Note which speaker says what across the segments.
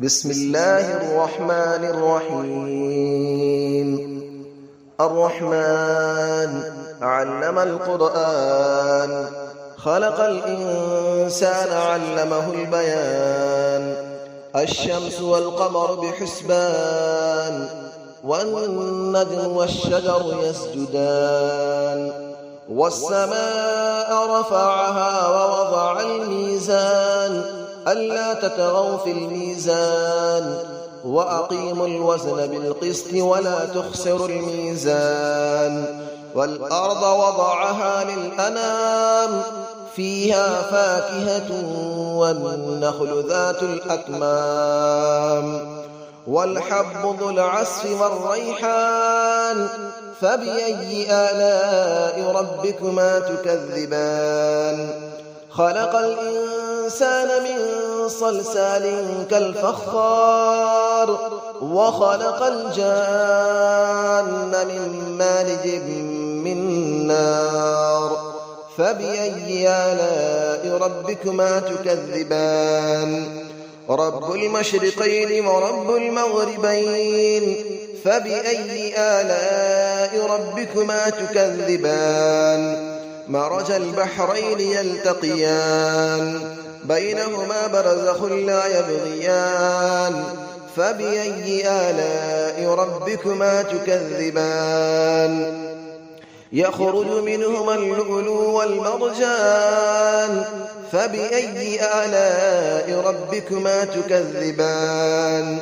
Speaker 1: بسم الله الرحمن الرحيم. الرحمن علم القرآن، خلق الإنسان علمه البيان. الشمس والقمر بحسبان، والنجم والشجر يسجدان. والسماء رفعها ووضع الميزان، ألا تطغوا في الميزان، وأقيموا الوزن بالقسط ولا تخسروا الميزان. والأرض وضعها للأنام، فيها فاكهة والنخل ذات الأكمام. والحب ذو العصف والريحان، فبأي آلاء ربكما تكذبان. خلق الإنسان من صلصال كالفخار، وخلق الجان من مارج من نار. فبأي آلاء ربكما تكذبان. رب المشرقين ورب المغربين، فبأي آلاء ربكما تكذبان. مرج البحرين يلتقيان، بينهما برزخ لا يبغيان. فبأي آلاء ربكما تكذبان. يخرج منهما اللؤلؤ والمرجان، فبأي آلاء ربكما تكذبان.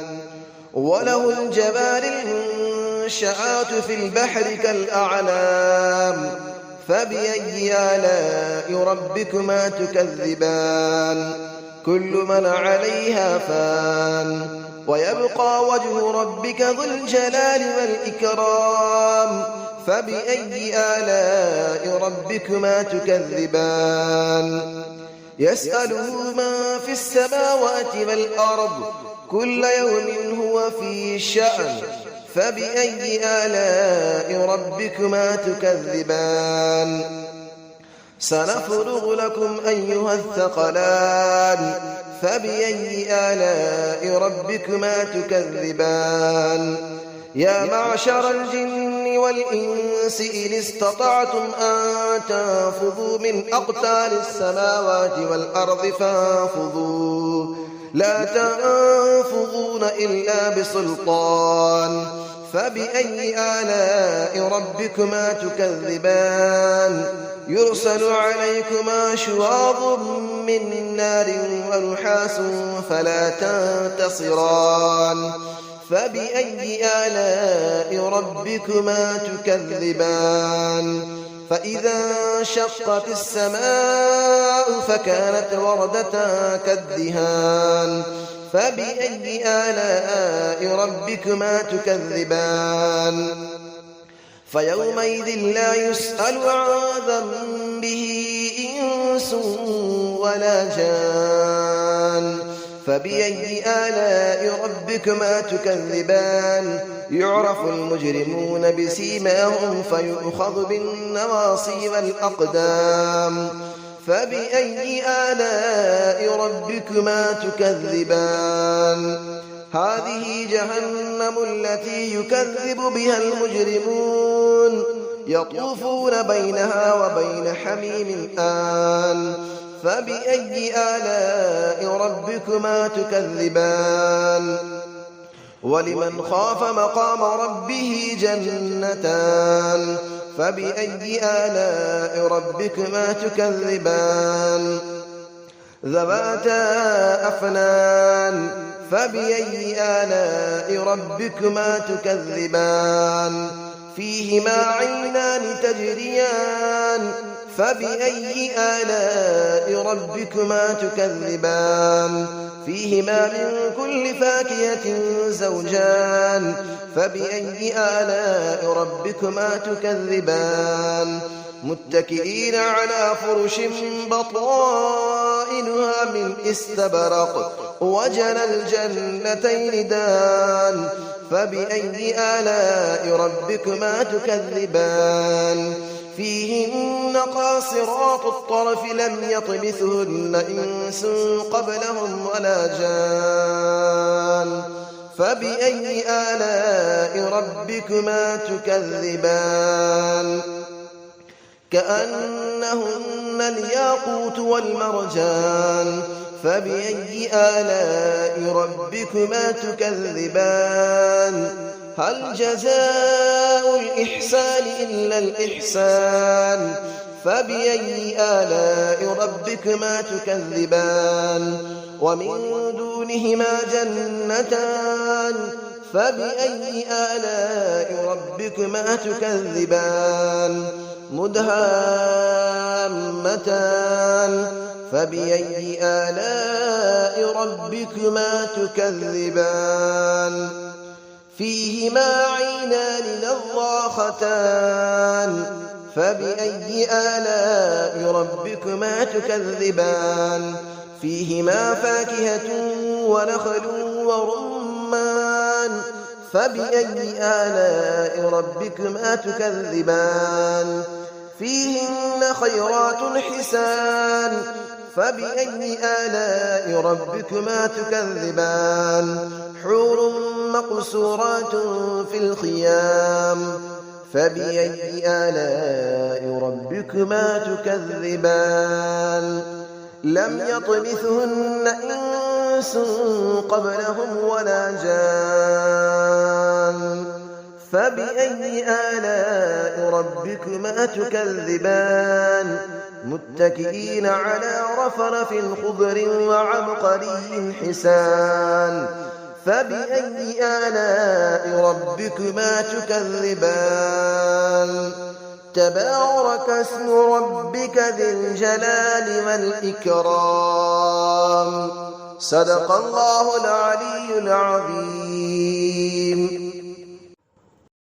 Speaker 1: وله الجوار المنشآت في البحر كالأعلام، فبأي آلاء ربكما تكذبان. كل من عليها فان، ويبقى وجه ربك ذو الجلال والإكرام. فبأي آلاء ربكما تكذبان. يسأله من في السماوات والأرض، كل يوم هو في شأن. فبأي آلاء ربكما تكذبان. سنفرغ لكم أيها الثقلان، فبأي آلاء ربكما تكذبان. يا معشر الجن والإنس إن استطعتم أن تنفذوا من أقطار السماوات والأرض فانفذوا، لا تنفذون إلا بسلطان. فبأي آلاء ربكما تكذبان. يرسل عليكما شواظ من نار ونحاس فلا تنتصران. فبأي آلاء ربكما تكذبان. فإذا انشقت السماء فكانت وردة كالدهان. فبأي آلاء ربكما تكذبان. فيومئذ لا يسأل عن ذنبه إنس ولا جان. فبأي آلاء ربكما تكذبان. يعرف المجرمون بسيماهم فيؤخذ بالنواصي والأقدام. فبأي آلاء ربكما تكذبان. هذه جهنم التي يكذب بها المجرمون، يطوفون بينها وبين حميم آن. فبأي آلاء ربكما تكذبان. ولمن خاف مقام ربه جنتان. فبأي آلاء ربكما تكذبان. ذواتا أفنان. فبأي آلاء ربكما تكذبان. فيهما عينان تجريان. فبأي آلاء ربكما تكذبان. فيهما من كل فاكهة زوجان. فبأي آلاء ربكما تكذبان. متكئين على فرش بطائنها من استبرق، وجنى الجنتين دان. فبأي آلاء ربكما تكذبان. فيهن قاصرات الطرف لم يطمثهن إنس قبلهم ولا جان. فبأي آلاء ربكما تكذبان كأنهن الياقوت والمرجان فبأي آلاء ربكما تكذبان هل جزاء الإحسان إلا الإحسان فبأي آلاء ربكما تكذبان ومن دونهما جنتان فبأي آلاء ربكما تكذبان مدهامتان فبأي آلاء ربكما تكذبان فيهما عينان نضاختان فبأي آلاء ربكما تكذبان فيهما فاكهة ونخل ورمان فبأي آلاء ربكما تكذبان فيهن خيرات حسان فبأي آلاء ربكما تكذبان حور مقصورات في الخيام فبأي آلاء ربكما تكذبان لم يطمثهن إنس قبلهم ولا جان فبأي آلاء ربكما تكذبان متكئين على رفرف خضر وعبقري حسان فبأي آلاء ربكما تكذبان تبارك اسم ربك ذي الجلال والإكرام صدق الله العلي العظيم